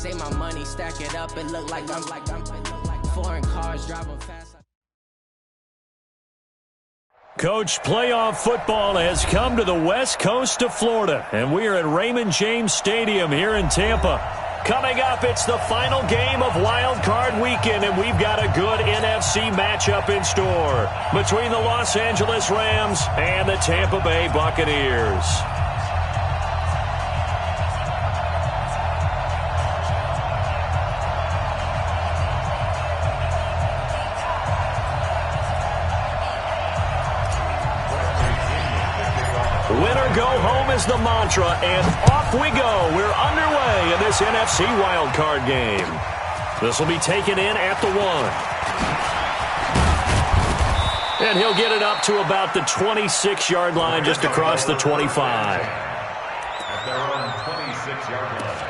say my money, stack it up, it look like I'm foreign cars driving fast. Coach, playoff football has come to the west coast of Florida, and we are at Raymond James Stadium here in Tampa. Coming up, it's the final game of Wild Card Weekend, and we've got a good NFC matchup in store between the Los Angeles Rams and the Tampa Bay Buccaneers. Winner go home is the mantra, and off we go. We're underway in this NFC wildcard game. This will be taken in at the 1. And he'll get it up to about the 26-yard line, just across the 25. At their own 26-yard line.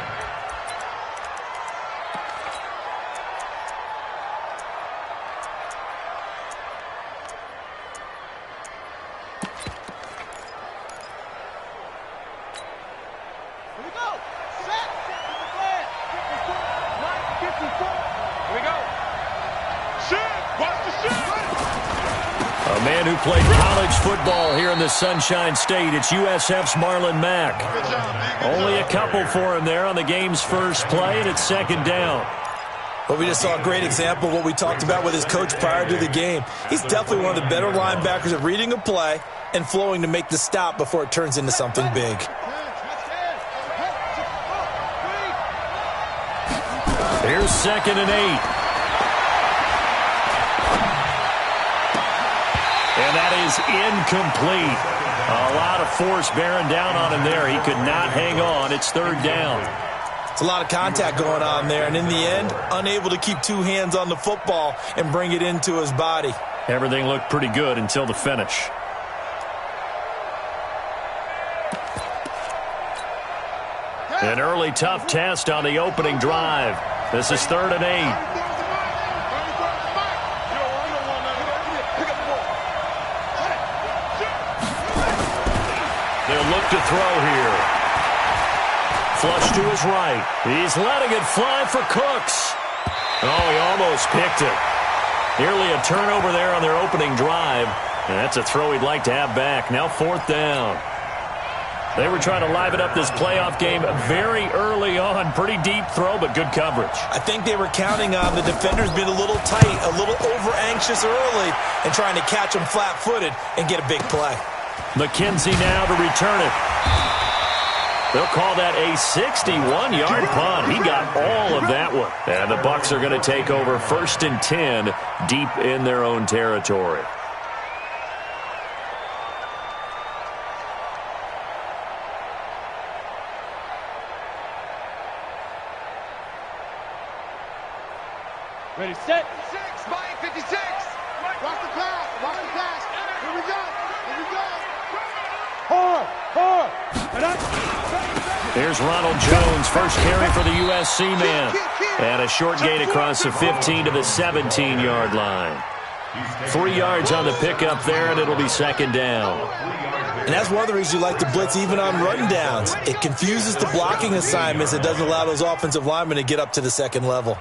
A man who played college football here in the Sunshine State. It's USF's Marlon Mack. Only a couple for him there on the game's first play, and it's second down. Well, we just saw a great example of what we talked about with his coach prior to the game. He's definitely one of the better linebackers at reading a play and flowing to make the stop before it turns into something big. Here's 2nd and 8. And that is incomplete. A lot of force bearing down on him there. He could not hang on. It's 3rd down. It's a lot of contact going on there, and in the end, unable to keep two hands on the football and bring it into his body. Everything looked pretty good until the finish. An early tough test on the opening drive. This is 3rd and 8. They'll look to throw here. Flush to his right. He's letting it fly for Cooks. Oh, he almost picked it. Nearly a turnover there on their opening drive. And that's a throw he'd like to have back. Now 4th down. They were trying to liven up this playoff game very early on. Pretty deep throw, but good coverage. I think they were counting on the defenders being a little tight, a little over-anxious early, and trying to catch them flat-footed and get a big play. McKenzie now to return it. They'll call that a 61-yard punt. He got all of that one. And the Bucs are going to take over 1st and 10 deep in their own territory. Ready, set. 6, Mike, 56. Watch the pass. Watch the pass. Here we go. Here we go. Hard. Here's Ronald Jones, first carry for the USC man. And a short gain across the 15 to the 17-yard line. 3 yards on the pickup there, and it'll be 2nd down. And that's one of the reasons you like to blitz even on run downs. It confuses the blocking assignments. It doesn't allow those offensive linemen to get up to the second level.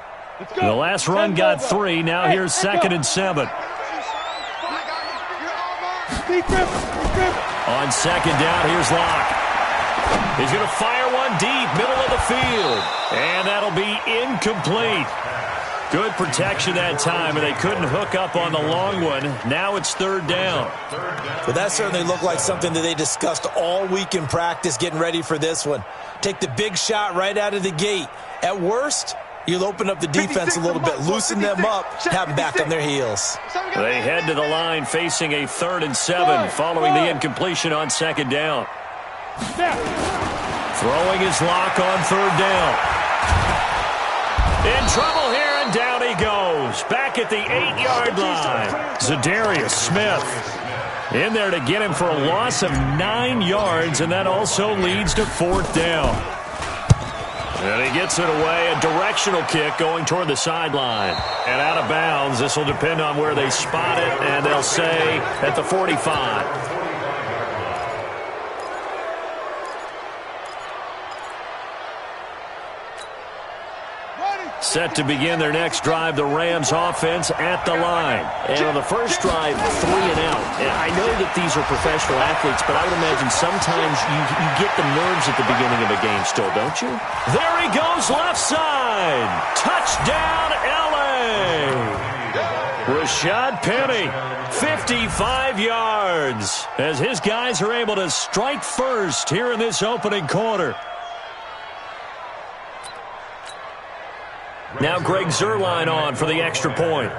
The last run got 3. Now here's 2nd and 7. On 2nd down, here's Locke. He's going to fire one deep, middle of the field. And that'll be incomplete. Good protection that time, and they couldn't hook up on the long one. Now it's 3rd down. Well, that certainly looked like something that they discussed all week in practice getting ready for this one. Take the big shot right out of the gate. At worst, you'll open up the defense a little bit, loosen them up, have them back on their heels. They head to the line facing a 3rd and 7 following the incompletion on 2nd down. Throwing his Lock on 3rd down. In trouble here, and down he goes. Back at the 8-yard line. Zadarius Smith in there to get him for a loss of 9 yards, and that also leads to 4th down. And he gets it away, a directional kick going toward the sideline. And out of bounds, this will depend on where they spot it, and they'll say at the 45. Set to begin their next drive, the Rams offense at the line. And on the first drive, 3 and out. And I know that these are professional athletes, but I would imagine sometimes you get the nerves at the beginning of a game still, don't you? There he goes, left side. Touchdown, L.A. Rashad Penny, 55 yards, as his guys are able to strike first here in this opening quarter. Now Greg Zuerlein on for the extra point.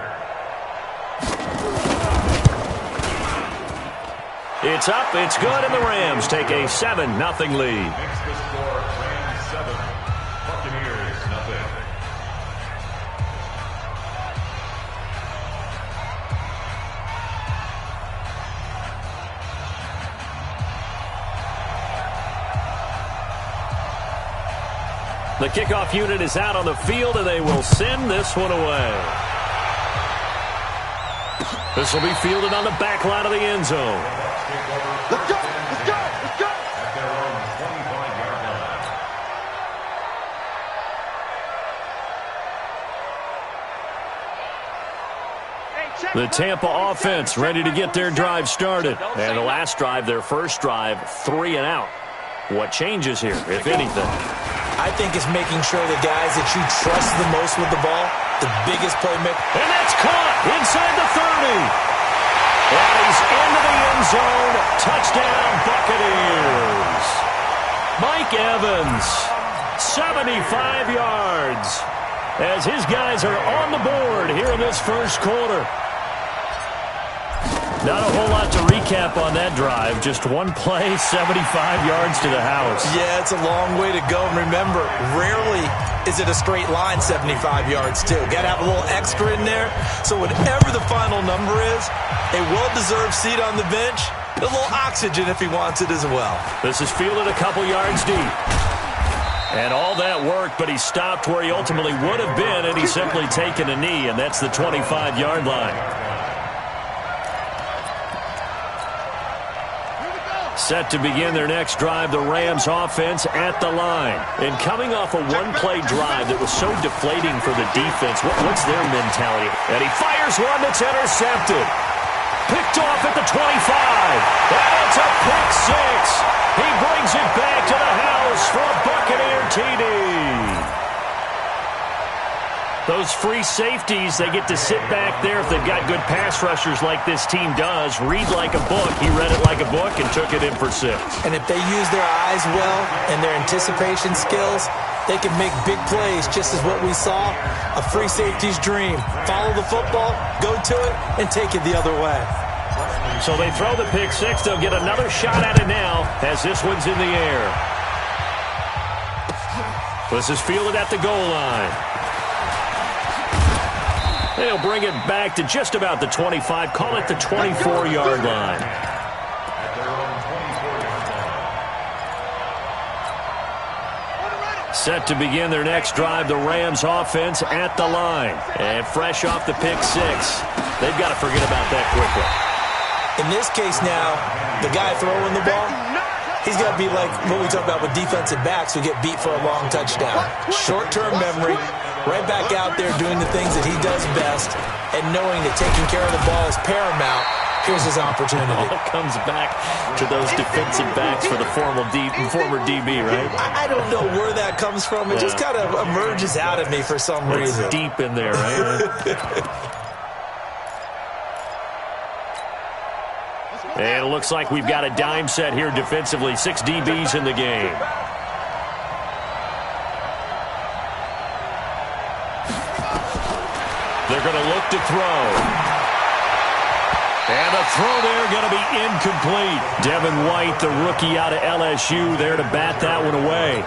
It's up, it's good, and the Rams take a 7-0 lead. Makes the score Rams 7, Buccaneers 0. The kickoff unit is out on the field, and they will send this one away. This will be fielded on the back line of the end zone. Let's go! Let's go! Let's go! At their own 25-yard line. The Tampa offense ready to get their drive started. And the last drive, their first drive, 3 and out. What changes here, if anything? I think it's making sure the guys that you trust the most with the ball, the biggest playmaker. And that's caught inside the 30. And he's into the end zone. Touchdown, Buccaneers. Mike Evans, 75 yards, as his guys are on the board here in this first quarter. Not a whole lot to recap on that drive. Just one play, 75 yards to the house. Yeah, it's a long way to go. And remember, rarely is it a straight line 75 yards, too. Got to have a little extra in there. So whatever the final number is, a well-deserved seat on the bench, a little oxygen if he wants it as well. This is fielded a couple yards deep. And all that worked, but he stopped where he ultimately would have been, and he's simply taken a knee, and that's the 25-yard line. Set to begin their next drive, the Rams offense at the line. And coming off a one-play drive that was so deflating for the defense, what's their mentality? And he fires one that's intercepted. Picked off at the 25. And it's a pick six. He brings it back to the house for a Buccaneer TD. Those free safeties, they get to sit back there if they've got good pass rushers like this team does. Read like a book. He read it like a book and took it in for 6. And if they use their eyes well and their anticipation skills, they can make big plays, just as what we saw, a free safety's dream. Follow the football, go to it, and take it the other way. So they throw the pick six. They'll get another shot at it now as this one's in the air. This is fielded at the goal line. They'll bring it back to just about the 25. Call it the 24-yard line. At their own 24-yard line. Set to begin their next drive, the Rams offense at the line. And fresh off the pick six. They've got to forget about that quickly. In this case now, the guy throwing the ball, he's got to be like what we talk about with defensive backs who get beat for a long touchdown. Short-term memory, right back out there doing the things that he does best, and knowing that taking care of the ball is paramount. Here's his opportunity. All comes back to those defensive backs for the former DB, right? I don't know where that comes from. It just kind of emerges out of me for some reason. It's deep in there, right? And it looks like we've got a dime set here defensively. 6 DBs in the game. They're going to look to throw. And the throw there going to be incomplete. Devin White, the rookie out of LSU, there to bat that one away.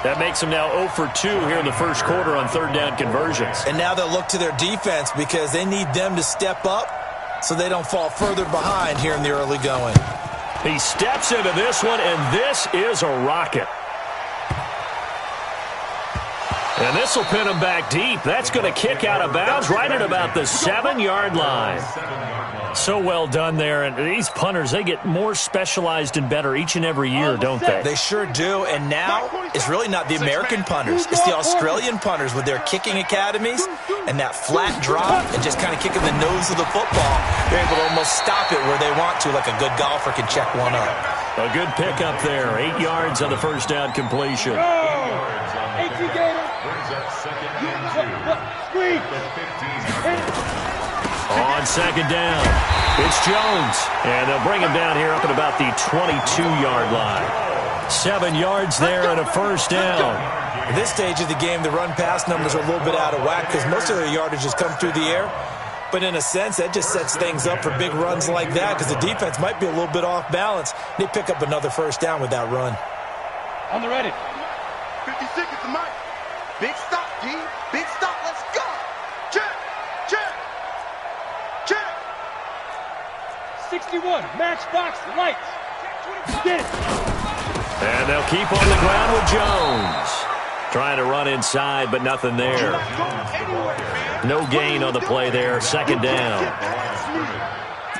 That makes them now 0 for 2 here in the first quarter on third down conversions. And now they'll look to their defense because they need them to step up so they don't fall further behind here in the early going. He steps into this one, and this is a rocket. And this will pin him back deep. That's going to kick out of bounds right at about the 7-yard line. So well done there. And these punters, they get more specialized and better each and every year, don't they? They sure do. And now it's really not the American punters. It's the Australian punters with their kicking academies and that flat drop and just kind of kicking the nose of the football. They're able to almost stop it where they want to, like a good golfer can check one up. A good pickup there. 8 yards on the first down completion. On second down, it's Jones. And they'll bring him down here up at about the 22-yard line. 7 yards there and a first down. At this stage of the game, the run-pass numbers are a little bit out of whack because most of their yardage has come through the air. But in a sense, that just sets things up for big runs like that because the defense might be a little bit off balance. They pick up another first down with that run. On the ready. 50 seconds to Mike. Big stop, D. Big stop. Let's go. Check. Check. Check. 61. Matchbox lights. Get it. And they'll keep on the ground with Jones. Trying to run inside, but nothing there. No gain on the play there. Second down.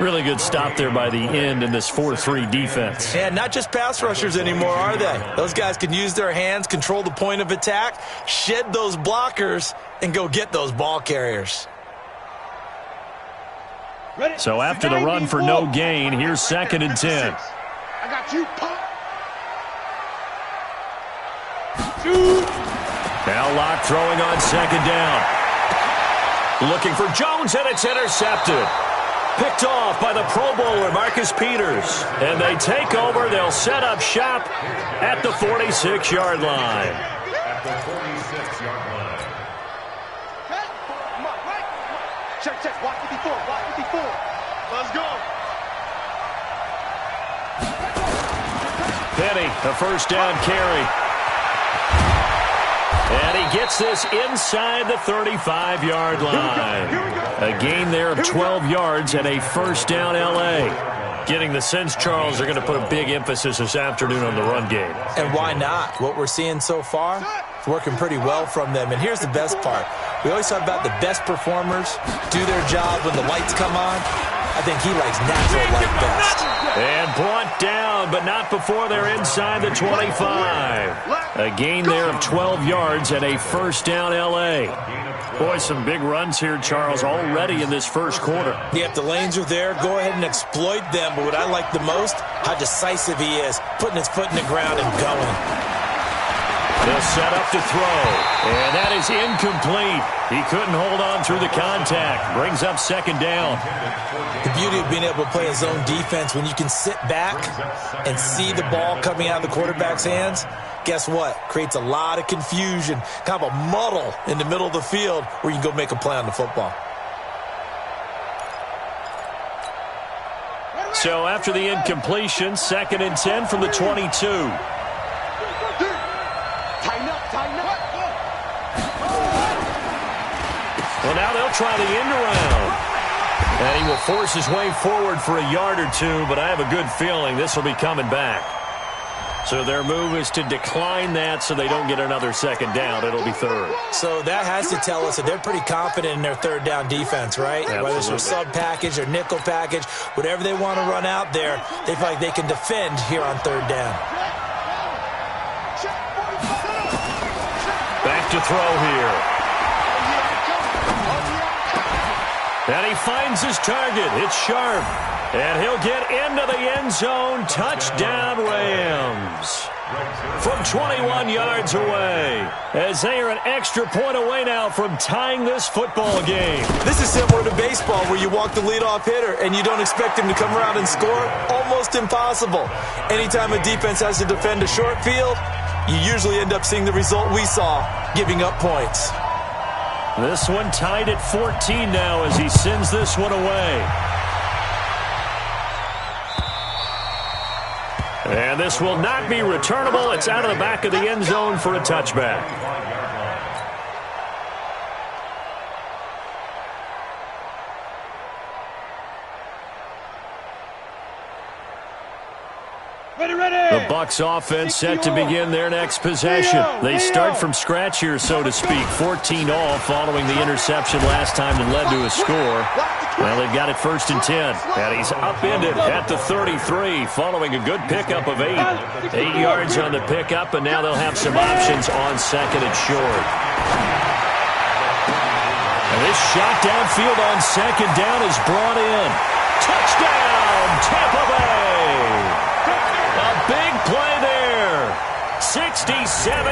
Really good stop there by the end in this 4-3 defense. And not just pass rushers anymore, are they? Those guys can use their hands, control the point of attack, shed those blockers, and go get those ball carriers. So after the run for no gain, here's 2nd and 10. I got you, punk. Now Locke throwing on second down. Looking for Jones, and it's intercepted. Picked off by the Pro Bowler, Marcus Peters. And they take over. They'll set up shop at the 46-yard line. At the 46-yard line. Check, check. Watch it before. Watch it before. Let's go. Penny, a first down carry. And he gets this inside the 35-yard line. A gain there of 12 yards and a first down L.A. Getting the sense, Charles, they're going to put a big emphasis this afternoon on the run game. And why not? What we're seeing so far is working pretty well from them. And here's the best part. We always talk about the best performers do their job when the lights come on. I think he likes natural light best. And brought down, but not before they're inside the 25. A gain there of 12 yards and a first down L.A. Boy, some big runs here, Charles, already in this first quarter. Yeah, if the lanes are there, go ahead and exploit them. But what I like the most, how decisive he is, putting his foot in the ground and going. They'll set up to throw, and that is incomplete. He couldn't hold on through the contact. Brings up second down. The beauty of being able to play a zone defense, when you can sit back and see the ball coming out of the quarterback's hands, guess what? Creates a lot of confusion, kind of a muddle in the middle of the field where you can go make a play on the football. So after the incompletion, 2nd and 10 from the 22. Well, now they'll try the end around. And he will force his way forward for a yard or two, but I have a good feeling this will be coming back. So their move is to decline that so they don't get another second down. It'll be third. So that has to tell us that they're pretty confident in their third down defense, right? Absolutely. Whether it's their sub package or nickel package, whatever they want to run out there, they feel like they can defend here on third down. Back to throw here. And he finds his target. It's Sharp. And he'll get into the end zone. Touchdown, Rams. From 21 yards away. As they are an extra point away now from tying this football game. This is similar to baseball where you walk the leadoff hitter and you don't expect him to come around and score. Almost impossible. Anytime a defense has to defend a short field, you usually end up seeing the result we saw, giving up points. This one tied at 14 now as he sends this one away. And this will not be returnable. It's out of the back of the end zone for a touchback. Ready, ready. The Bucs offense set to begin their next possession. They start from scratch here, so to speak. 14 all following the interception last time that led to a score. Well, they've got it 1st and 10. And he's upended at the 33 following a good pickup of 8. 8 yards on the pickup, and now they'll have some options on 2nd and short. And this shot downfield on 2nd down is brought in. Touchdown, Tampa Bay! A big play there. 67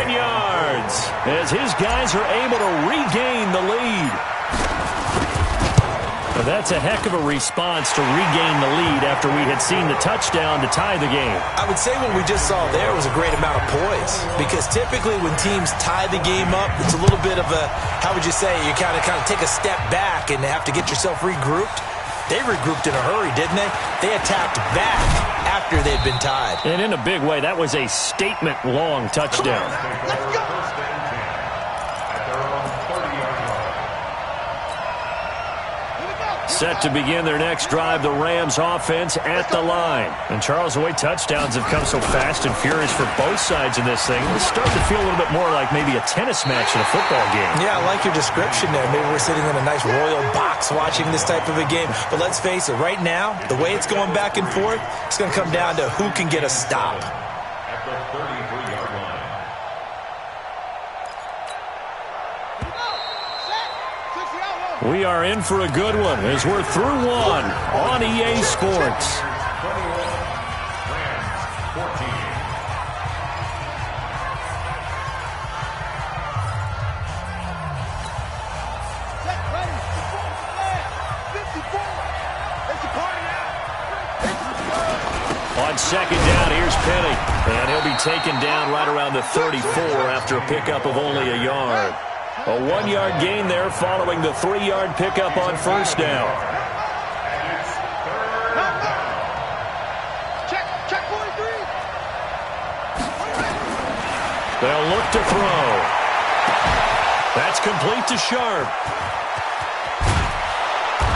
yards as his guys are able to regain the lead. Well, that's a heck of a response to regain the lead after we had seen the touchdown to tie the game. I would say what we just saw there was a great amount of poise, because typically when teams tie the game up, it's a little bit of a, how would you say, you kind of take a step back and have to get yourself regrouped. They regrouped in a hurry, didn't they? They attacked back after they'd been tied. And in a big way, that was a statement-long touchdown. Let's go. Set to begin their next drive, the Rams offense at the line. And Charles, the way touchdowns have come so fast and furious for both sides in this thing, it's starting to feel a little bit more like maybe a tennis match in a football game. Yeah, I like your description there. Maybe we're sitting in a nice royal box watching this type of a game. But let's face it, right now, the way it's going back and forth, it's going to come down to who can get a stop. At the 33-yard line. We are in for a good one as we're through one on EA Sports. 21, Rams 14. On 2nd down, here's Penny. And he'll be taken down right around the 34 after a pickup of only a yard. A 1-yard gain there following the 3-yard pickup on 1st down. Check 43. They'll look to throw. That's complete to Sharp.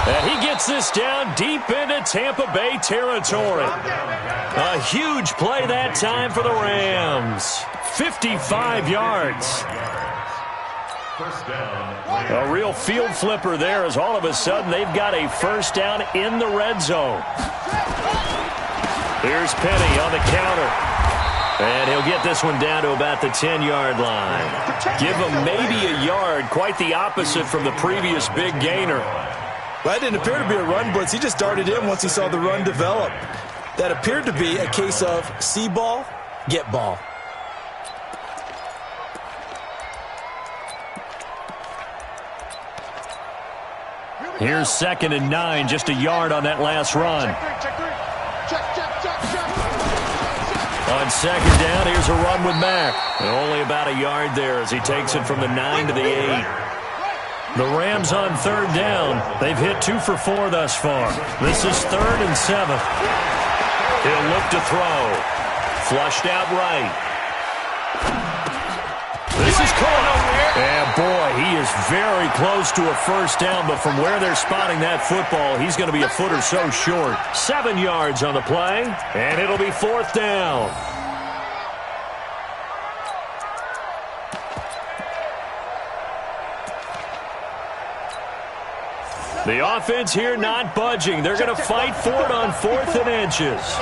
And he gets this down deep into Tampa Bay territory. A huge play that time for the Rams. 55 yards. A real field flipper there, as all of a sudden they've got a 1st down in the red zone. Here's Penny on the counter. And he'll get this one down to about the 10-yard line. Give him maybe a yard, quite the opposite from the previous big gainer. Well, that didn't appear to be a run blitz. He just darted in once he saw the run develop. That appeared to be a case of see ball, get ball. Here's 2nd and 9, just a yard on that last run. On 2nd down, here's a run with Mack. And only about a yard there as he takes it from the 9 to the 8. The Rams on 3rd down. They've hit 2 for 4 thus far. This is 3rd and 7. He'll look to throw. Flushed out right. This is caught. And boy, he is very close to a 1st down, but from where they're spotting that football, he's going to be a foot or so short. 7 yards on the play, and it'll be 4th down. The offense here not budging. They're going to fight for it on 4th and inches.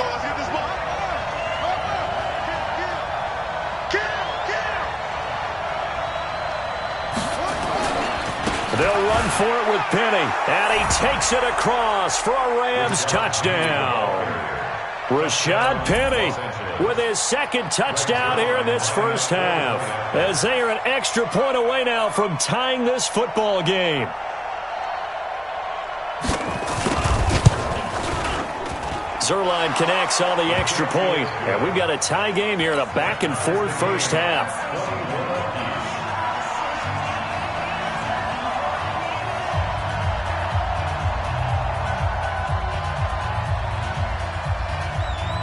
They'll run for it with Penny, and he takes it across for a Rams touchdown. Rashad Penny with his 2nd touchdown here in this 1st half, as they are an extra point away now from tying this football game. Zerline connects on the extra point, and we've got a tie game here in a back-and-forth 1st half.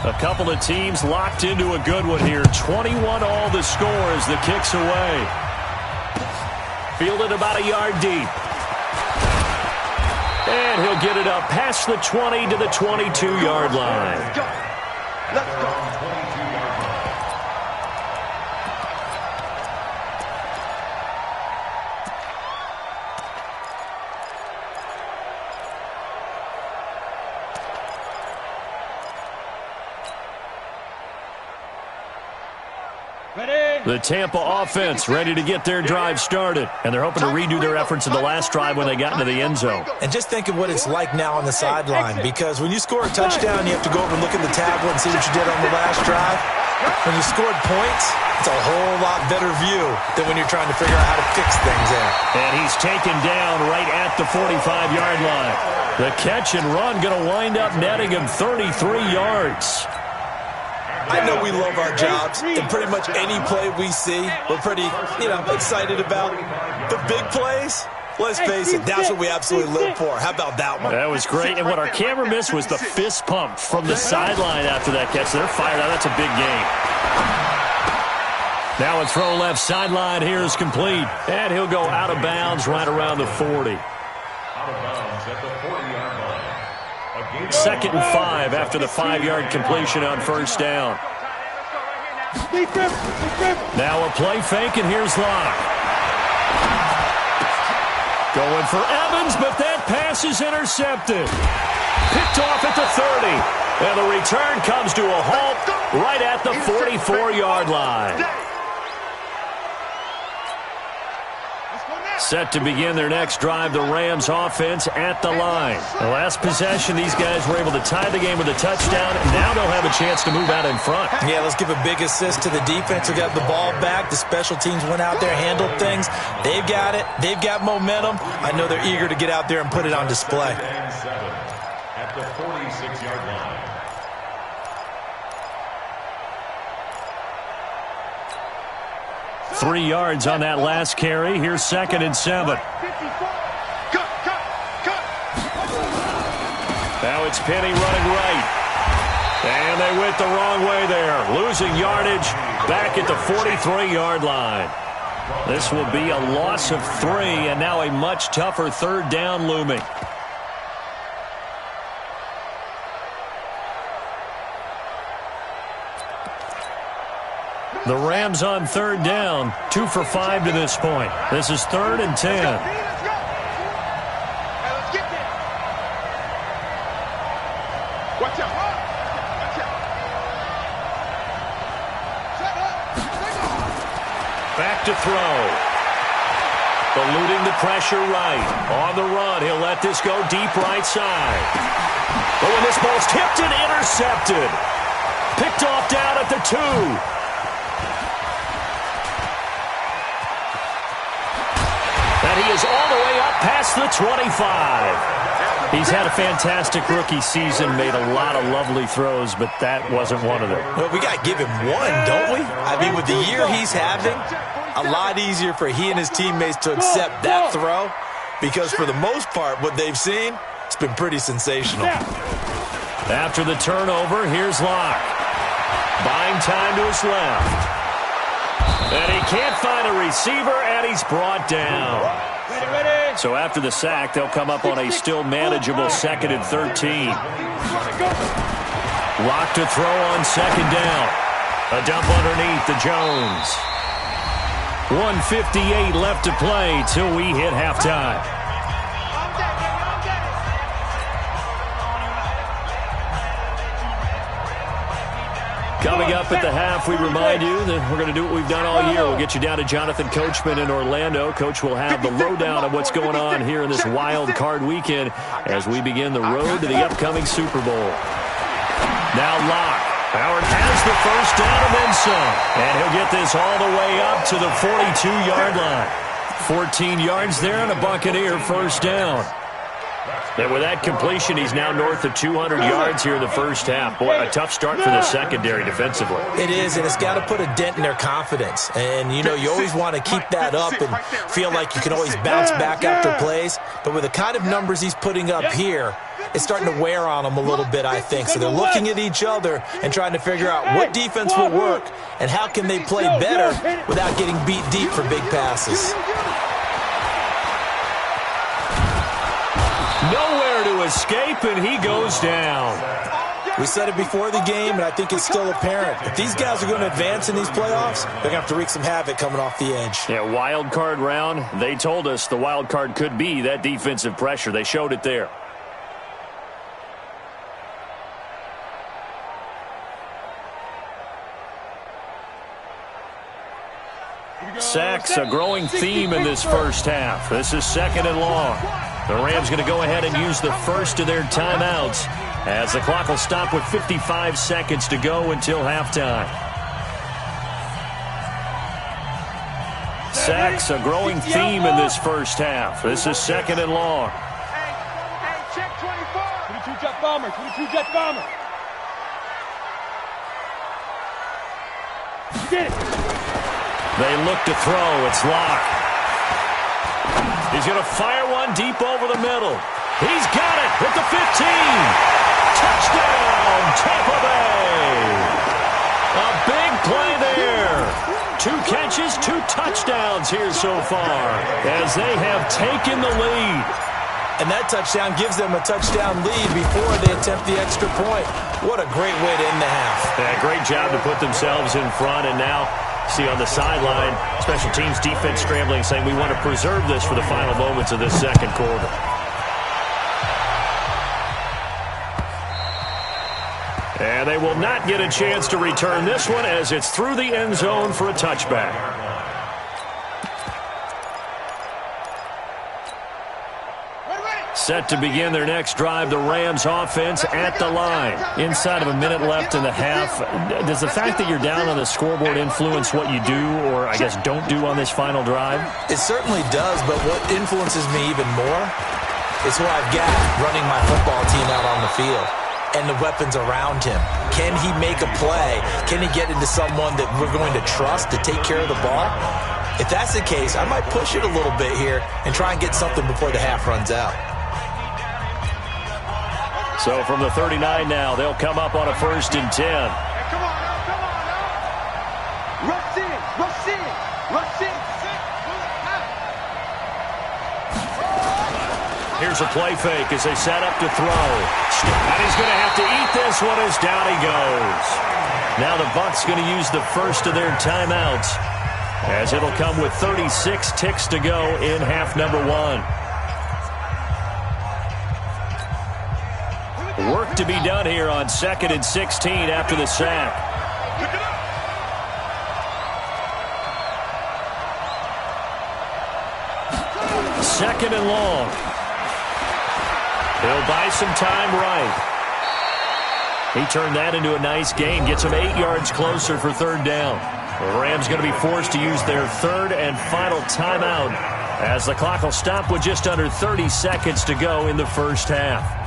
A couple of teams locked into a good one here. 21 all the score as the kick's away. Fielded about a yard deep. And he'll get it up past the 20 to the 22-yard line. Let's go. The Tampa offense ready to get their drive started, and they're hoping to redo their efforts in the last drive when they got into the end zone. And just think of what it's like now on the sideline, because when you score a touchdown, you have to go over and look at the tablet and see what you did on the last drive. When you scored points, it's a whole lot better view than when you're trying to figure out how to fix things there. And he's taken down right at the 45-yard line. The catch and run going to wind up netting him 33 yards. I know we love our jobs, and pretty much any play we see, we're pretty, excited about. The big plays, let's face it, that's what we absolutely live for. How about that one? That was great, and what our camera missed was the fist pump from the sideline after that catch. They're fired out. That's a big game. Now a throw left sideline here is complete, and he'll go out of bounds right around the 40. Out of bounds at the 40-yard line. 2nd and 5 after the 5-yard completion on first down. Now a play fake, and here's Locke. Going for Evans, but that pass is intercepted. Picked off at the 30. And the return comes to a halt right at the 44-yard line. Set to begin their next drive, the Rams offense at the line. The last possession, these guys were able to tie the game with a touchdown. Now they'll have a chance to move out in front. Yeah, let's give a big assist to the defense who got the ball back. The special teams went out there, handled things. They've got it. They've got momentum. I know they're eager to get out there and put it on display. At the 46-yard line. 3 yards on that last carry. Here's 2nd and 7. Now it's Penny running right. And they went the wrong way there. Losing yardage back at the 43-yard line. This will be a loss of 3, and now a much tougher 3rd down looming. The Rams on 3rd down, 2 for 5 to this point. This is 3rd and 10. Back to throw. Eluding the pressure right. On the run, he'll let this go deep right side. But when this ball's tipped and intercepted. Picked off down at the 2. And he is all the way up past the 25. He's had a fantastic rookie season, made a lot of lovely throws, but that wasn't one of them. Well, we got to give him one, don't we? I mean, with the year he's having, a lot easier for he and his teammates to accept that throw, because for the most part, what they've seen, it's been pretty sensational. After the turnover, here's Locke. Buying time to his left. And he can't find a receiver, and he's brought down. So after the sack, they'll come up on a still manageable 2nd and 13. Locke to throw on 2nd down. A dump underneath to Jones. 1:58 left to play till we hit halftime. Coming up at the half, we remind you that we're going to do what we've done all year. We'll get you down to Jonathan Coachman in Orlando. Coach will have the lowdown of what's going on here in this wild card weekend as we begin the road to the upcoming Super Bowl. Now Locke. Howard has the first down and then some. And he'll get this all the way up to the 42-yard line. 14 yards there and a Buccaneer first down. And with that completion, he's now north of 200 yards here in the first half. Boy, a tough start for the secondary defensively. It is, and it's got to put a dent in their confidence. And, you always want to keep that up and feel like you can always bounce back after plays. But with the kind of numbers he's putting up here, it's starting to wear on them a little bit, I think. So they're looking at each other and trying to figure out what defense will work and how can they play better without getting beat deep for big passes. Nowhere to escape, and he goes down. We said it before the game, and I think it's still apparent. If these guys are going to advance in these playoffs, they're going to have to wreak some havoc coming off the edge. Yeah, wild card round. They told us the wild card could be that defensive pressure. They showed it there. Sacks, a growing theme in this first half. This is 2nd and long. The Rams going to go ahead and use the first of their timeouts as the clock will stop with 55 seconds to go until halftime. Sacks, a growing theme in this first half. This is 2nd and long. Hey, check 24. 22 jet bomber, 22 jet bomber. You did it. They look to throw. It's Locke. He's going to fire one deep over the middle. He's got it at the 15. Touchdown, Tampa Bay. A big play there. 2 catches, 2 touchdowns here so far as they have taken the lead. And that touchdown gives them a touchdown lead before they attempt the extra point. What a great way to end the half. Yeah, great job to put themselves in front, and now see on the sideline, special teams defense scrambling, saying we want to preserve this for the final moments of this second quarter. And they will not get a chance to return this one as it's through the end zone for a touchback. Set to begin their next drive, the Rams offense at the line. Inside of a minute left in the half. Does the fact that you're down on the scoreboard influence what you do or, I guess, don't do on this final drive? It certainly does, but what influences me even more is who I've got running my football team out on the field and the weapons around him. Can he make a play? Can he get into someone that we're going to trust to take care of the ball? If that's the case, I might push it a little bit here and try and get something before the half runs out. So from the 39 now, they'll come up on a 1st and 10. Come on now. Rush in, rush in, rush in. Here's a play fake as they set up to throw. And he's going to have to eat this one as down he goes. Now the Bucs going to use the first of their timeouts as it'll come with 36 ticks to go in half number 1. Work to be done here on 2nd and 16 after the sack. 2nd and long. He'll buy some time right. He turned that into a nice gain. Gets him 8 yards closer for 3rd down. The Rams going to be forced to use their 3rd and final timeout as the clock will stop with just under 30 seconds to go in the first half.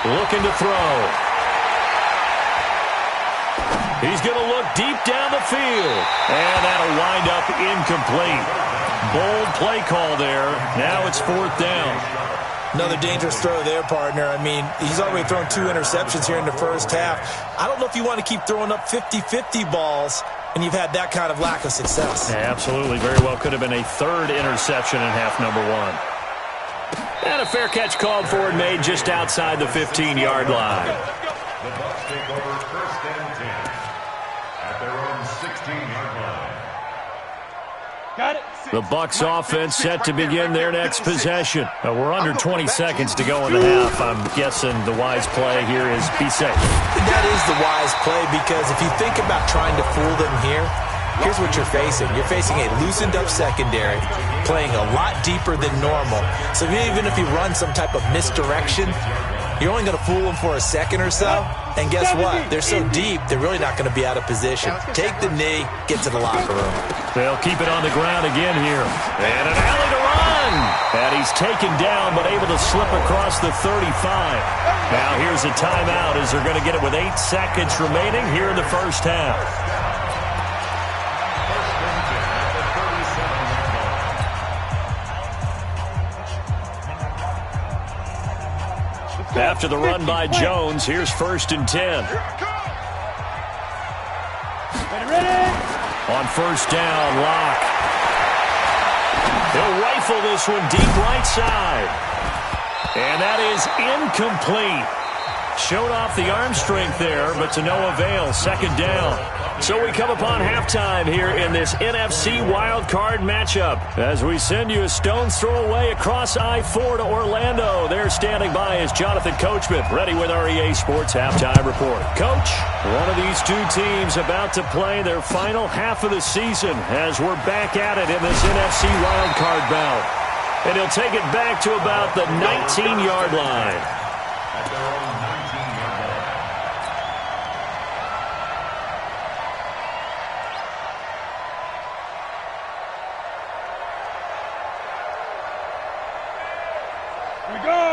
Looking to throw. He's going to look deep down the field. And that'll wind up incomplete. Bold play call there. Now it's 4th down. Another dangerous throw there, partner. I mean, he's already thrown 2 interceptions here in the first half. I don't know if you want to keep throwing up 50-50 balls and you've had that kind of lack of success. Yeah, absolutely. Very well could have been a 3rd interception in half number 1. And a fair catch called for and made just outside the 15-yard line. The Bucs take over 1st and 10 at their own 16-yard line. Got it. The Bucs offense set to begin their next possession. We're under 20 seconds to go in the half. I'm guessing the wise play here is be safe. That is the wise play because if you think about trying to fool them here, here's what you're facing. You're facing a loosened up secondary, playing a lot deeper than normal. So even if you run some type of misdirection, you're only going to fool them for a second or so. And guess what? They're so deep, they're really not going to be out of position. Take the knee, get to the locker room. They'll keep it on the ground again here. And an alley to run. And he's taken down, but able to slip across the 35. Now here's a timeout as they're going to get it with 8 seconds remaining here in the first half. After the run by Jones, here's 1st and 10. Ready. On 1st down, Locke. He'll rifle this one deep right side. And that is incomplete. Showed off the arm strength there, but to no avail. Second down. So we come upon halftime here in this NFC wildcard matchup as we send you a stone's throw away across I-4 to Orlando. There standing by is Jonathan Coachman, ready with our EA Sports Halftime Report. Coach, one of these two teams about to play their final half of the season as we're back at it in this NFC wildcard bout. And he'll take it back to about the 19-yard line.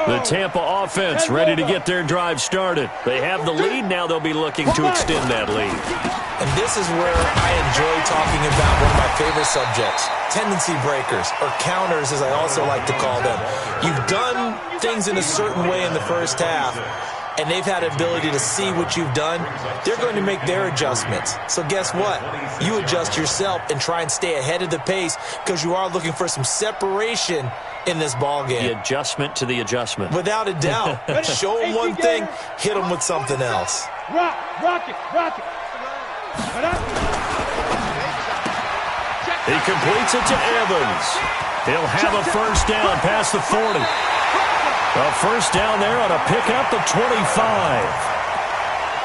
The Tampa offense ready to get their drive started. They have the lead. Now they'll be looking to extend that lead. And this is where I enjoy talking about one of my favorite subjects, tendency breakers, or counters as I also like to call them. You've done things in a certain way in the first half, and they've had the ability to see what you've done. They're going to make their adjustments. So guess what? You adjust yourself and try and stay ahead of the pace because you are looking for some separation in this ball game. The adjustment to the adjustment. Without a doubt. Show them one thing, hit them with something else. Rock it. He completes it to Evans. He'll have a first down past the 40. A first down there on a pickup of 25.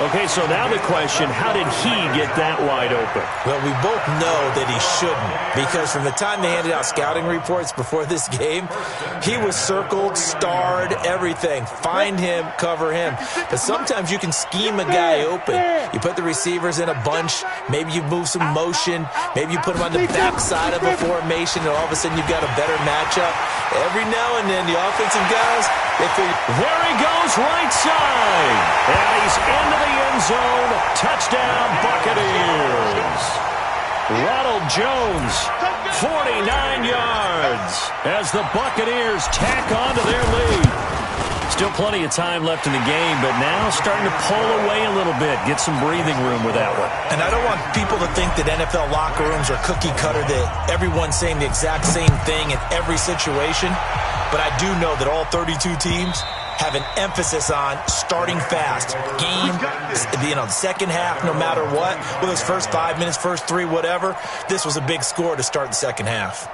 Okay, so now the question, how did he get that wide open? Well, we both know that he shouldn't, because from the time they handed out scouting reports before this game, he was circled, starred, everything. Find him, cover him. But sometimes you can scheme a guy open. You put the receivers in a bunch, maybe you move some motion, maybe you put them on the backside of a formation, and all of a sudden you've got a better matchup. Every now and then, the offensive guys, they figure, there he goes, right side. And he's into the end zone. Touchdown, Buccaneers. Ronald Jones, 49 yards as the Buccaneers tack on to their lead. Still plenty of time left in the game, but now starting to pull away a little bit, get some breathing room with that one. And I don't want people to think that NFL locker rooms are cookie cutter, that everyone's saying the exact same thing in every situation. But I do know that all 32 teams have an emphasis on starting fast. Game, the second half, no matter what, whether it's first 5 minutes, first 3, whatever, this was a big score to start the second half.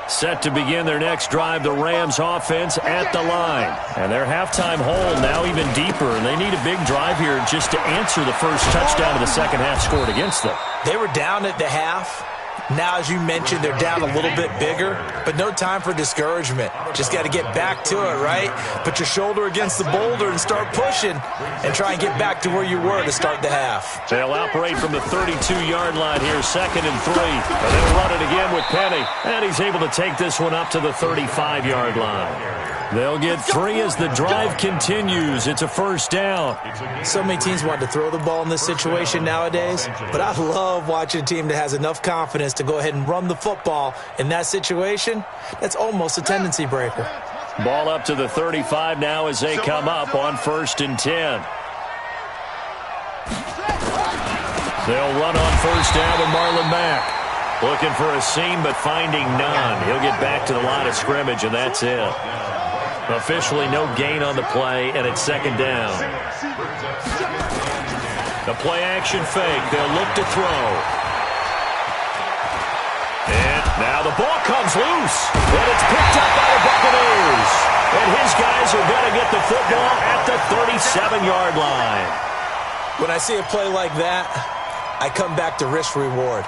Set to begin their next drive, the Rams offense at the line. And their halftime hole now even deeper, and they need a big drive here just to answer the first touchdown of the second half scored against them. They were down at the half. Now, as you mentioned, they're down a little bit bigger, but no time for discouragement. Just got to get back to it, right? Put your shoulder against the boulder and start pushing and try and get back to where you were to start the half. They'll operate from the 32-yard line here, 2nd and 3. And they'll run it again with Penny. And he's able to take this one up to the 35-yard line. They'll get 3 as the drive continues. It's a first down. So many teams want to throw the ball in this situation nowadays, but I love watching a team that has enough confidence to go ahead and run the football in that situation. That's almost a tendency breaker. Ball up to the 35 now as they come up on 1st and 10. They'll run on first down with Marlon Mack. Looking for a seam but finding none. He'll get back to the line of scrimmage, and that's it. Officially no gain on the play, and it's 2nd down. The play-action fake. They'll look to throw. And now the ball comes loose, and it's picked up by the Buccaneers. And his guys are going to get the football at the 37-yard line. When I see a play like that, I come back to risk-reward.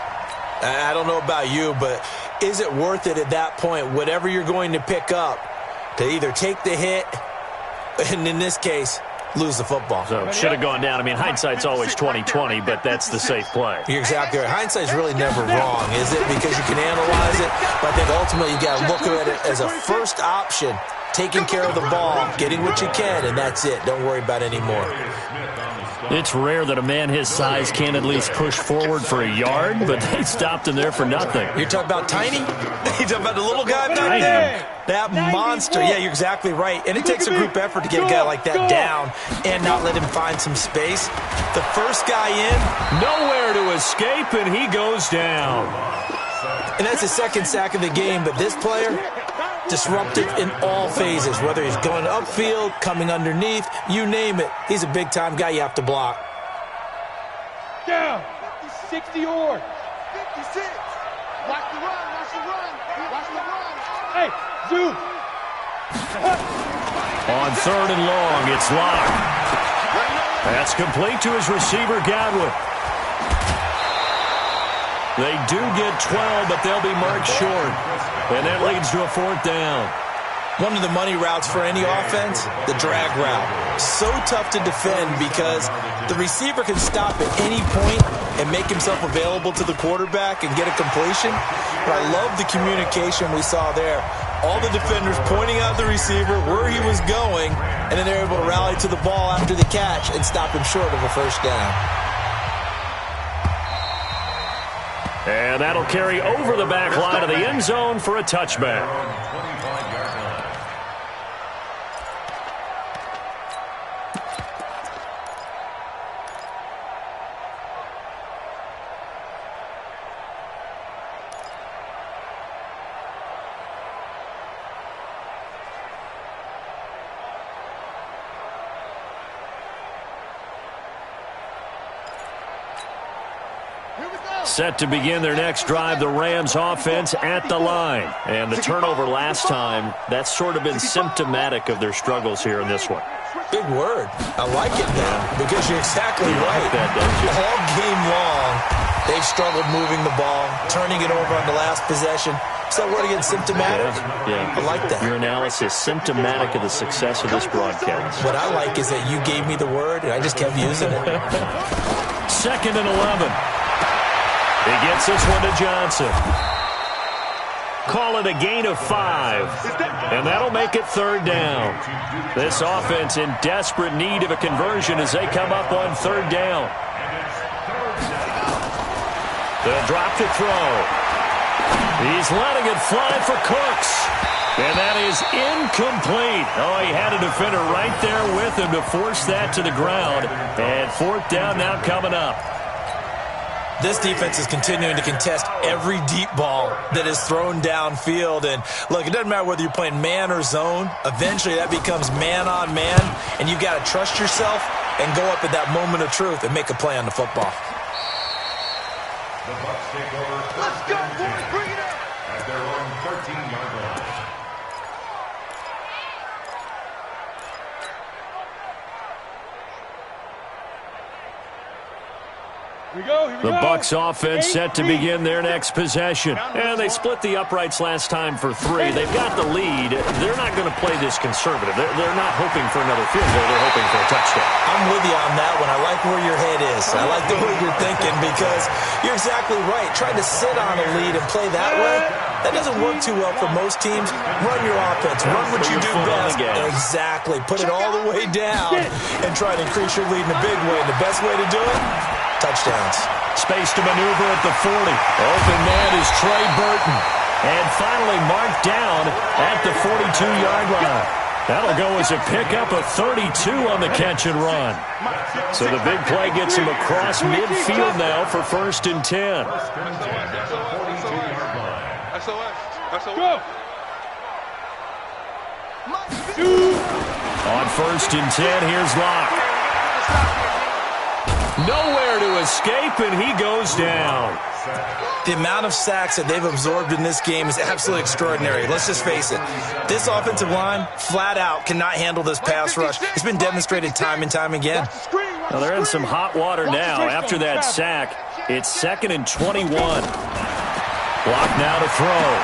I don't know about you, but is it worth it at that point, whatever you're going to pick up, to either take the hit, and in this case, lose the football? So should have gone down. I mean, hindsight's always 20/20, but that's the safe play. You're exactly right. Hindsight's really never wrong, is it? Because you can analyze it, but I think ultimately you got to look at it as a first option, taking care of the ball, getting what you can, and that's it. Don't worry about any more. It's rare that a man his size can't at least push forward for a yard, but they stopped him there for nothing. You're talking about tiny? You're talking about the little guy back there? That monster. Yeah, you're exactly right. And it takes a group effort to get a guy like that down and not let him find some space. The first guy in. Nowhere to escape, and he goes down. And that's his second sack of the game, but this player, disruptive in all phases, whether he's going upfield, coming underneath, you name it. He's a big-time guy you have to block. Down. 60 or 56. Watch the run. Watch the run. Watch the run. Hey, zoom. On 3rd and long, it's locked. That's complete to his receiver, Godwin. They do get 12, but they'll be marked short. And that leads to a 4th down. One of the money routes for any offense, the drag route. So tough to defend because the receiver can stop at any point and make himself available to the quarterback and get a completion. But I love the communication we saw there. All the defenders pointing out the receiver, where he was going, and then they're able to rally to the ball after the catch and stop him short of a 1st down. And that'll carry over the back line of the end zone for a touchback. Set to begin their next drive, the Rams offense at the line. And the turnover last time, that's sort of been symptomatic of their struggles here in this one. Big word. I like it now because you're exactly right. Like that, don't you? All game long, they've struggled moving the ball, turning it over on the last possession. Is that word again, symptomatic? Yeah. I like that. Your analysis, symptomatic of the success of this broadcast. What I like is that you gave me the word, and I just kept using it. 2nd and 11. He gets this one to Johnson. Call it a gain of 5. And that'll make it 3rd down. This offense in desperate need of a conversion as they come up on 3rd down. They'll drop the throw. He's letting it fly for Cooks. And that is incomplete. Oh, he had a defender right there with him to force that to the ground. And 4th down now coming up. This defense is continuing to contest every deep ball that is thrown downfield. And, look, it doesn't matter whether you're playing man or zone. Eventually, that becomes man-on-man, and you've got to trust yourself and go up at that moment of truth and make a play on the football. The Bucs take over. Let's go, boys. Bring it up. At their own 13-yard line. The Bucs offense set to begin their next possession. And they split the uprights last time for 3. They've got the lead. They're not going to play this conservative. They're not hoping for another field goal. They're hoping for a touchdown. I'm with you on that one. I like where your head is. I like the way you're thinking because you're exactly right. Trying to sit on a lead and play that way, that doesn't work too well for most teams. Run your offense. Run what you do best. Exactly. Put it all the way down and try to increase your lead in a big way. The best way to do it? Touchdowns. Space to maneuver at the 40. Open man is Trey Burton. And finally marked down at the 42-yard line. That'll go as a pickup of 32 on the catch and run. So the big play gets him across midfield now for 1st and 10. Go. On 1st and 10, here's Locke. Nowhere to escape, and he goes down. The amount of sacks that they've absorbed in this game is absolutely extraordinary. Let's just face it. This offensive line, flat out, cannot handle this pass rush. It's been demonstrated time and time again. Well, they're in some hot water now after that sack. It's 2nd and 21. Block now to throw.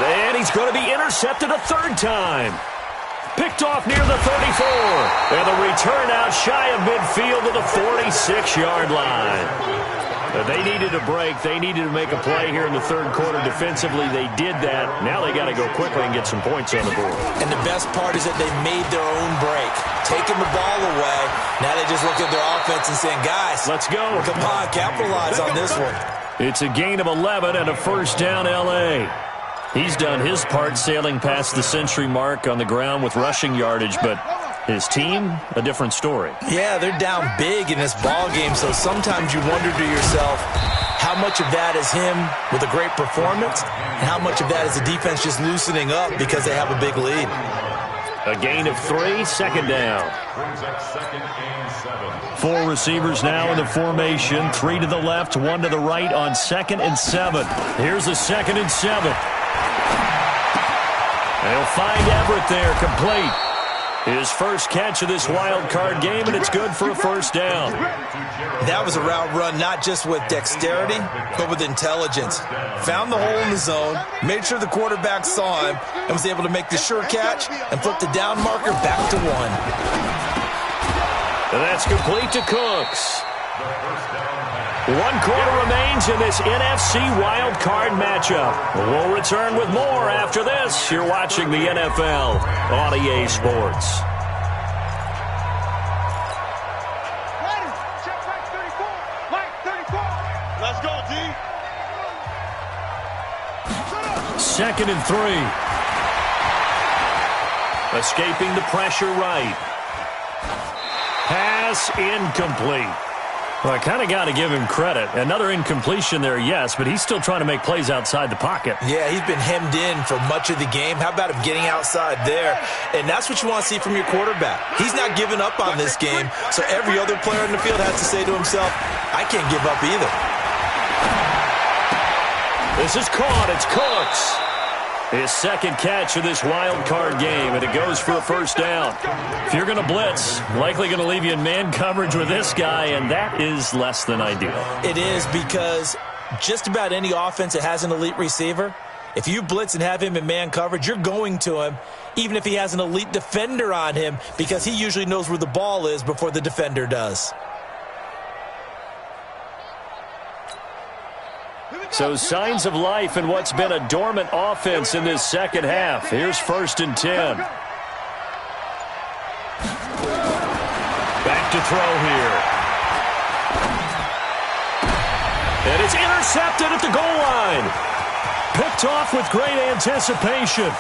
And he's going to be intercepted a 3rd time. Picked off near the 34. And the return out shy of midfield to the 46-yard line. They needed a break. They needed to make a play here in the third quarter defensively. They did that. Now they got to go quickly and get some points on the board. And the best part is that they made their own break. Taking the ball away. Now they just look at their offense and saying, guys, let's go. Come on, capitalize on this one. It's a gain of 11 and a first down, L.A. He's done his part sailing past the century mark on the ground with rushing yardage, but his team, a different story. Yeah, they're down big in this ball game, so sometimes you wonder to yourself how much of that is him with a great performance and how much of that is the defense just loosening up because they have a big lead. A gain of 3, second down. 4 receivers now in the formation, 3 to the left, 1 to the right on 2nd and 7. Here's the 2nd and 7. They'll find Everett there, complete. His first catch of this wild card game, and it's good for a first down. That was a route run not just with dexterity, but with intelligence. Found the hole in the zone, made sure the quarterback saw him, and was able to make the sure catch and flip the down marker back to 1. And that's complete to Cooks. 1 quarter remains in this NFC wild card matchup. We'll return with more after this. You're watching the NFL on EA Sports. Let's go, D. 2nd and 3. Escaping the pressure right. Pass incomplete. Well, I kind of got to give him credit. Another incompletion there, yes, but he's still trying to make plays outside the pocket. Yeah, he's been hemmed in for much of the game. How about him getting outside there? And that's what you want to see from your quarterback. He's not giving up on this game, so every other player in the field has to say to himself, I can't give up either. This is caught. It's Cooks. His second catch of this wild card game, and it goes for a first down. If you're going to blitz, likely going to leave you in man coverage with this guy, and that is less than ideal. It is, because just about any offense that has an elite receiver, if you blitz and have him in man coverage, you're going to him, even if he has an elite defender on him, because he usually knows where the ball is before the defender does. So signs of life in what's been a dormant offense in this second half. Here's 1st and 10. Back to throw here. And it's intercepted at the goal line. Picked off with great anticipation.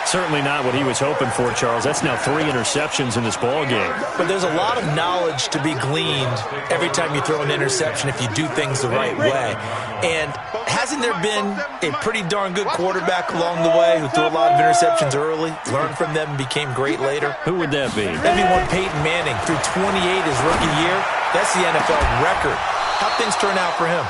Certainly not what he was hoping for, Charles. That's now 3 interceptions in this ball game. But there's a lot of knowledge to be gleaned every time you throw an interception if you do things the right way. And hasn't there been a pretty darn good quarterback along the way who threw a lot of interceptions early, learned from them, and became great later? Who would that be? That'd be one Peyton Manning. Threw 28 his rookie year. That's the NFL record. How'd things turn out for him?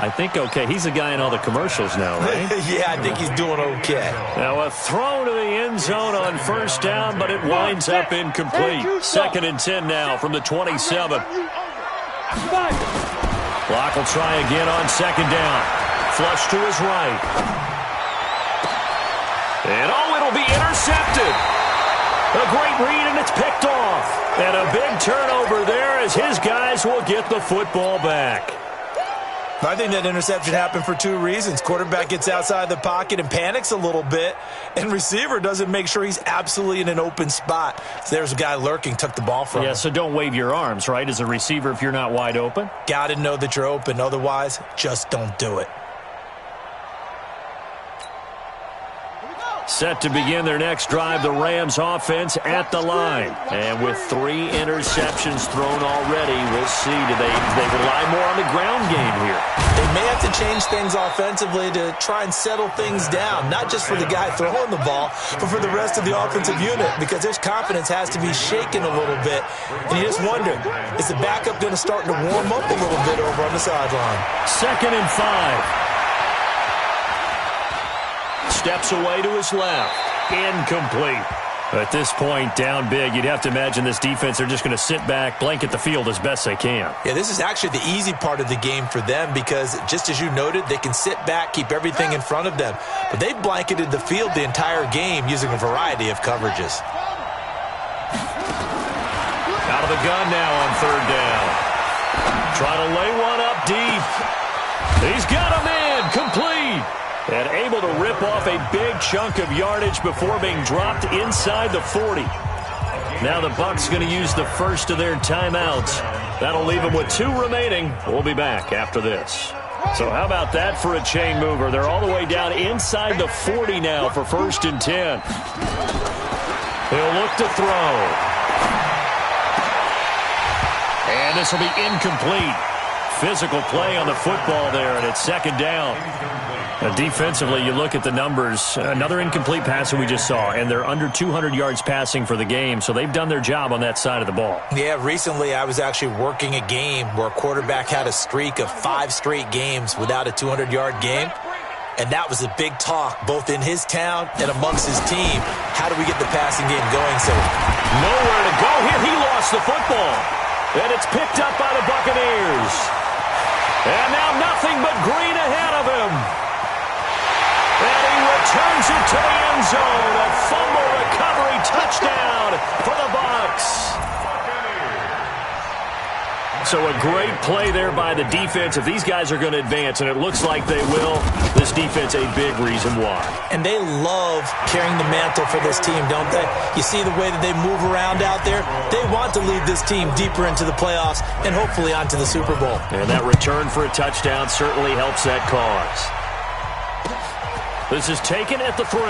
I think okay. He's a guy in all the commercials now, right? Yeah, I think he's doing okay. Now a throw to the end zone on first down, but it winds up incomplete. 2nd and 10 now from the 27. Block will try again on 2nd down. Flush to his right. And it'll be intercepted. A great read, and it's picked off. And a big turnover there as his guys will get the football back. I think that interception happened for 2 reasons. Quarterback gets outside the pocket and panics a little bit, and receiver doesn't make sure he's absolutely in an open spot. So there's a guy lurking, took the ball from him. Yeah, so don't wave your arms, right, as a receiver if you're not wide open? Got to know that you're open. Otherwise, just don't do it. Set to begin their next drive, the Rams offense at the line. And with 3 interceptions thrown already, we'll see. Do they rely more on the ground game here? They may have to change things offensively to try and settle things down, not just for the guy throwing the ball, but for the rest of the offensive unit, because their confidence has to be shaken a little bit. And you just wonder, is the backup going to start to warm up a little bit over on the sideline? 2nd and 5. Steps away to his left. Incomplete. At this point, down big, you'd have to imagine this defense, they're just going to sit back, blanket the field as best they can. Yeah, this is actually the easy part of the game for them because, just as you noted, they can sit back, keep everything in front of them. But they've blanketed the field the entire game using a variety of coverages. the gun now on third down. Trying to lay one up deep. He's got him in. Complete. And able to rip off a big chunk of yardage before being dropped inside the 40. Now the Bucs going to use the first of their timeouts. That'll leave them with 2 remaining. We'll be back after this. So how about that for a chain mover? They're all the way down inside the 40 now for 1st and 10. He'll look to throw. And this will be incomplete. Physical play on the football there, and it's 2nd down. Defensively, you look at the numbers. Another incomplete pass that we just saw, and they're under 200 yards passing for the game, so they've done their job on that side of the ball. Yeah, recently I was actually working a game where a quarterback had a streak of 5 straight games without a 200-yard game, and that was a big talk both in his town and amongst his team. How do we get the passing game going? So nowhere to go here. He lost the football, and it's picked up by the Buccaneers. And now nothing but green ahead of him. And he returns it to the end zone. A fumble recovery touchdown for the Bucs. So a great play there by the defense. If these guys are going to advance, and it looks like they will, this defense a big reason why. And they love carrying the mantle for this team, don't they? You see the way that they move around out there? They want to lead this team deeper into the playoffs and hopefully onto the Super Bowl. And that return for a touchdown certainly helps that cause. This is taken at the 3.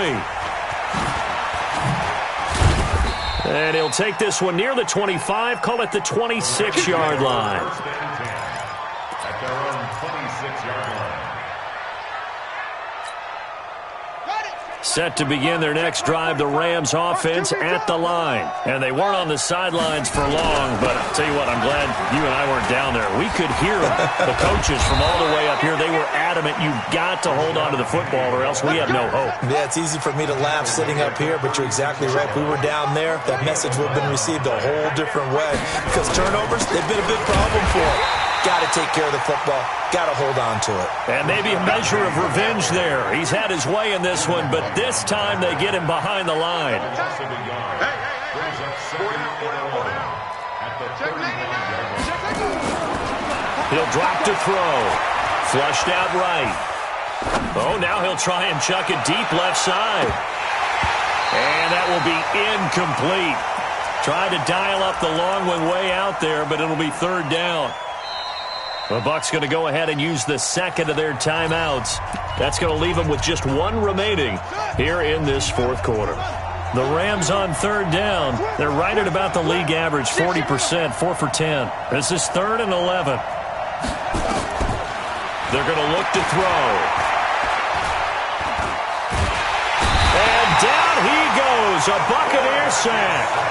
And he'll take this one near the 25, call it the 26-yard line. At their own 26-yard line. Set to begin their next drive, the Rams offense at the line. And they weren't on the sidelines for long, but I'll tell you what, I'm glad you and I weren't down there. We could hear the coaches from all the way up here. They were adamant, you've got to hold on to the football or else we have no hope. Yeah, it's easy for me to laugh sitting up here, but you're exactly right. If we were down there, that message would have been received a whole different way. Because turnovers, they've been a big problem for them. Got to take care of the football. Got to hold on to it. And maybe a measure of revenge there. He's had his way in this one, but this time they get him behind the line. He'll drop to throw. Flushed out right. Oh, now he'll try and chuck it deep left side. And that will be incomplete. Tried to dial up the long one way out there, but it'll be 3rd down. The Bucs going to go ahead and use the second of their timeouts. That's going to leave them with just 1 remaining here in this 4th quarter. The Rams on 3rd down. They're right at about the league average, 40%, 4 for 10. This is 3rd and 11. They're going to look to throw. And down he goes, a Buccaneer sack.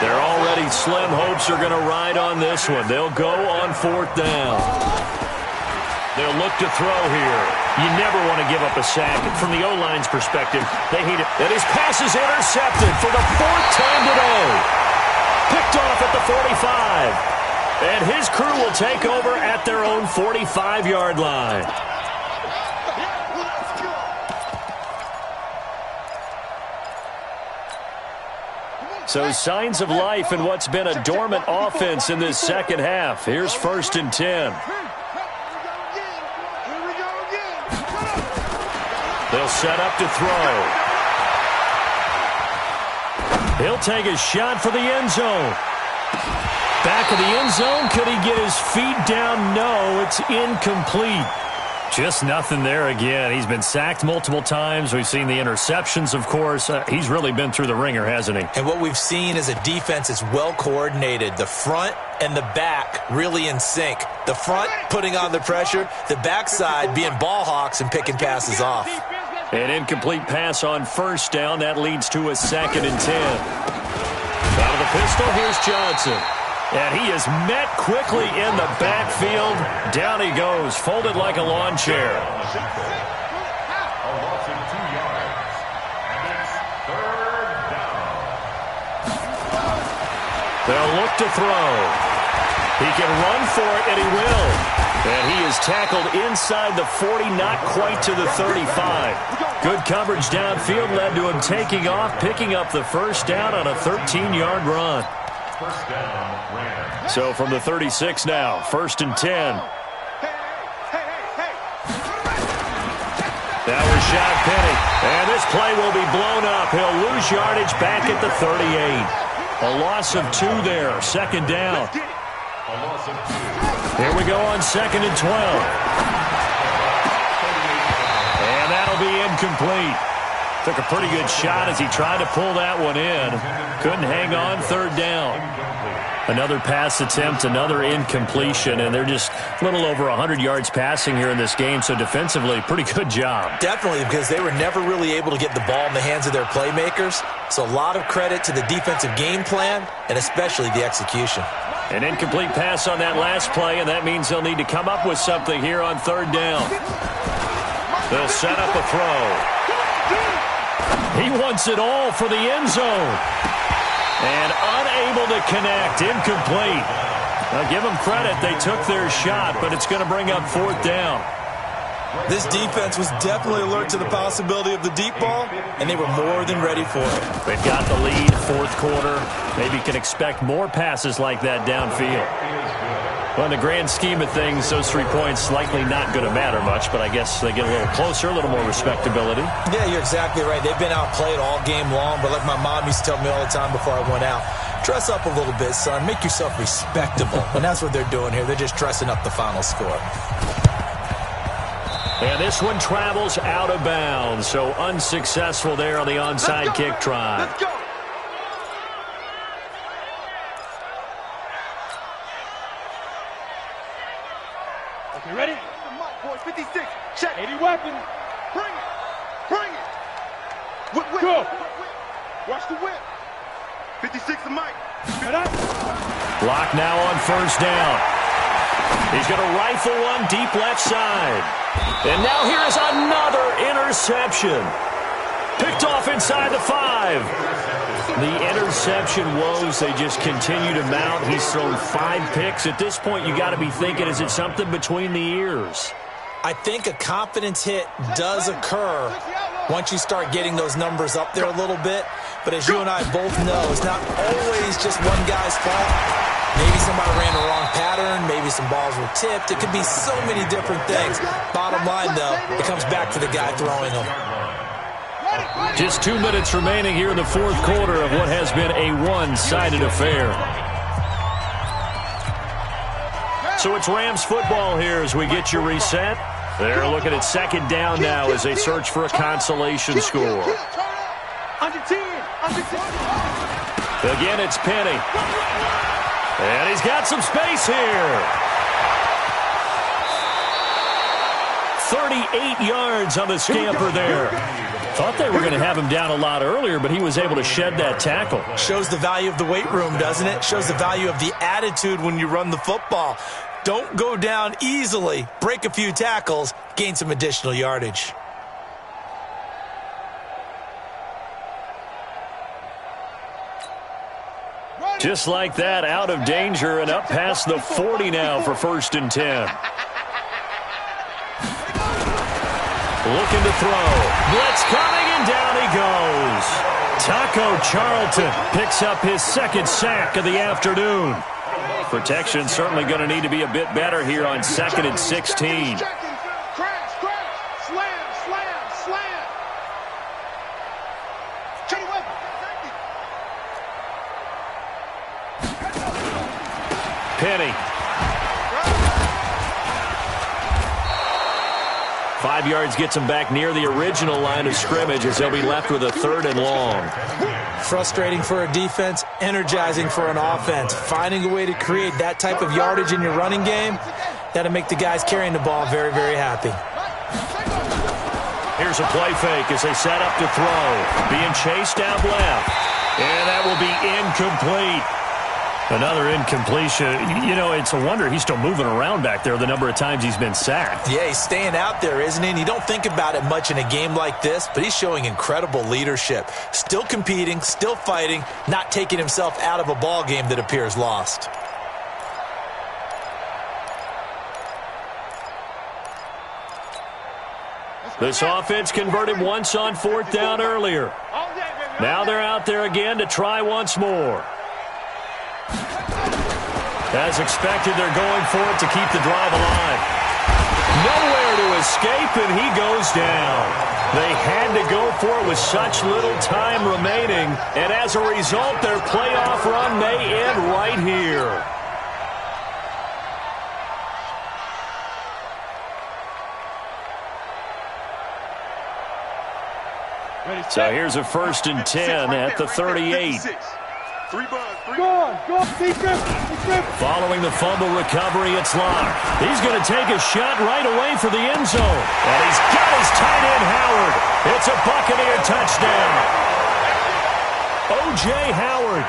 Their already slim hopes are going to ride on this one. They'll go on 4th down. They'll look to throw here. You never want to give up a sack. From the O-line's perspective, they hate it. And his pass is intercepted for the 4th time today. Picked off at the 45. And his crew will take over at their own 45-yard line. So signs of life in what's been a dormant offense in this second half. Here's 1st and 10. They'll set up to throw. He'll take a shot for the end zone. Back of the end zone. Could he get his feet down? No, it's incomplete. Just nothing there again. He's been sacked multiple times. We've seen the interceptions, of course. He's really been through the ringer, hasn't he? And what we've seen is a defense that's well coordinated. The front and the back really in sync. The front putting on the pressure. The backside being ball hawks and picking passes off. An incomplete pass on 1st down. That leads to a 2nd and 10. Out of the pistol, here's Johnson. And he is met quickly in the backfield. Down he goes, folded like a lawn chair. A loss of 2 yards. And it's 3rd down. They'll look to throw. He can run for it, and he will. And he is tackled inside the 40, not quite to the 35. Good coverage downfield led to him taking off, picking up the 1st down on a 13-yard run. First down, Rams. So from the 36 now, 1st and 10. That was Shad Penny. And this play will be blown up. He'll lose yardage back at the 38. A loss of 2 there. 2nd down. A loss of 2. Here we go on 2nd and 12. And that'll be incomplete. Took a pretty good shot as he tried to pull that one in. Couldn't hang on. 3rd down. Another pass attempt, another incompletion, and they're just a little over 100 yards passing here in this game, so defensively, pretty good job. Definitely, because they were never really able to get the ball in the hands of their playmakers, so a lot of credit to the defensive game plan, and especially the execution. An incomplete pass on that last play, and that means they'll need to come up with something here on 3rd down. They'll set up a throw. He wants it all for the end zone. And unable to connect. Incomplete. Now give them credit. They took their shot, but it's going to bring up 4th down. This defense was definitely alert to the possibility of the deep ball, and they were more than ready for it. They've got the lead, 4th quarter. Maybe can expect more passes like that downfield. Well, in the grand scheme of things, those 3 points likely not going to matter much, but I guess they get a little closer, a little more respectability. Yeah, you're exactly right. They've been outplayed all game long, but like my mom used to tell me all the time before I went out, dress up a little bit, son. Make yourself respectable. And that's what they're doing here. They're just dressing up the final score. And this one travels out of bounds, so unsuccessful there on the onside kick try. Let's go. Okay, ready? Mike, boy, 56. Check. 80 weapon. Bring it. Bring it. Whip. Go. Watch the whip. 56 to Mike. Block now on 1st down. He's going to rifle one deep left side. And now here is another interception. Picked off inside the 5. The interception woes, they just continue to mount. He's thrown 5 picks. At this point, you got to be thinking, is it something between the ears? I think a confidence hit does occur once you start getting those numbers up there a little bit. But as you and I both know, it's not always just one guy's fault. Maybe somebody ran the wrong pattern. Maybe some balls were tipped. It could be so many different things. Bottom line, though, it comes back to the guy throwing them. Just 2 minutes remaining here in the 4th quarter of what has been a one-sided affair. So it's Rams football here as we get you reset. They're looking at 2nd down now as they search for a consolation score. Under 10. Again, it's Penny. And he's got some space here. 38 yards on the scamper there. Thought they were going to have him down a lot earlier, but he was able to shed that tackle. Shows the value of the weight room, doesn't it? Shows the value of the attitude when you run the football. Don't go down easily. Break a few tackles. Gain some additional yardage. Just like that, out of danger and up past the 40 now for 1st and 10. Looking to throw. Blitz coming, and down he goes. Taco Charlton picks up his 2nd sack of the afternoon. Protection certainly going to need to be a bit better here on 2nd and 16. Penny. 5 yards gets him back near the original line of scrimmage as they'll be left with a 3rd and long. Frustrating for a defense, energizing for an offense. Finding a way to create that type of yardage in your running game, that'll make the guys carrying the ball very, very happy. Here's a play fake as they set up to throw. Being chased out left. And that will be incomplete. Another incompletion. You know, it's a wonder he's still moving around back there the number of times he's been sacked. Yeah, he's staying out there, isn't he? And you don't think about it much in a game like this, but he's showing incredible leadership. Still competing, still fighting, not taking himself out of a ball game that appears lost. This offense converted once on 4th down earlier. Now they're out there again to try once more. As expected, they're going for it to keep the drive alive. Nowhere to escape, and he goes down. They had to go for it with such little time remaining, and as a result, their playoff run may end right here. So here's a 1st and 10 at the 38. Following the fumble recovery, it's Locke. He's going to take a shot right away for the end zone. And he's got his tight end, Howard. It's a Buccaneer touchdown. O.J. Howard,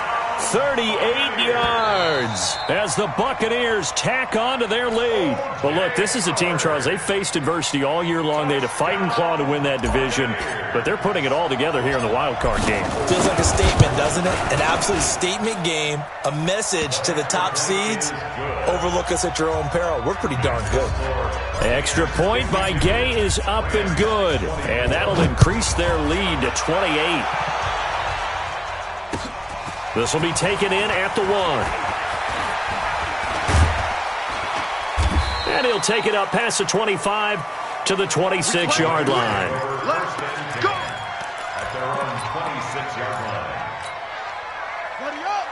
38 yards as the Buccaneers tack on to their lead. But look, this is a team, Charles, they faced adversity all year long. They had to fight and claw to win that division, but they're putting it all together here in the wild card game. Feels like a statement, doesn't it? An absolute statement game, a message to the top seeds. Overlook us at your own peril. We're pretty darn good. Extra point by Gay is up and good, and that'll increase their lead to 28. This will be taken in at the 1. And he'll take it up past the 25 to the 26-yard line. First and 10 at their own 26-yard line.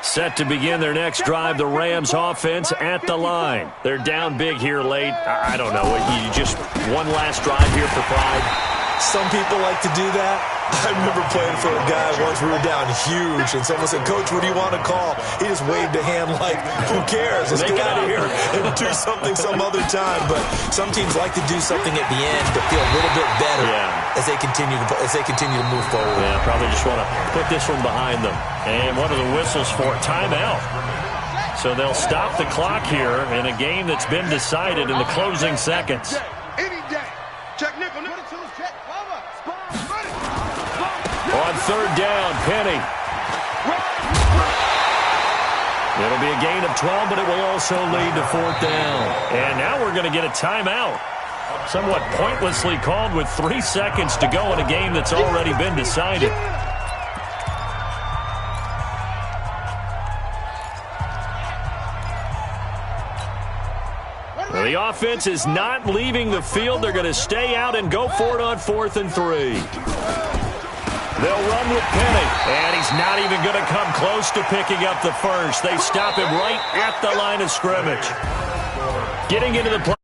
Set to begin their next drive, the Rams offense at the line. They're down big here late. I don't know. You just one last drive here for pride. Some people like to do that. I remember playing for a guy once. We were down huge, and someone said, "Coach, what do you want to call?" He just waved a hand like, "Who cares? Let's get out of here and do something some other time." But some teams like to do something at the end to feel a little bit better as they continue to move forward. Yeah, probably just want to put this one behind them. And one of the whistles for timeout. So they'll stop the clock here in a game that's been decided in the closing seconds. Any day. Check nickel. On 3rd down, Penny. It'll be a gain of 12, but it will also lead to 4th down. And now we're going to get a timeout. Somewhat pointlessly called with 3 seconds to go in a game that's already been decided. Well, the offense is not leaving the field. They're going to stay out and go for it on 4th and 3. They'll run with Penny, and he's not even going to come close to picking up the first. They stop him right at the line of scrimmage. Getting into the play.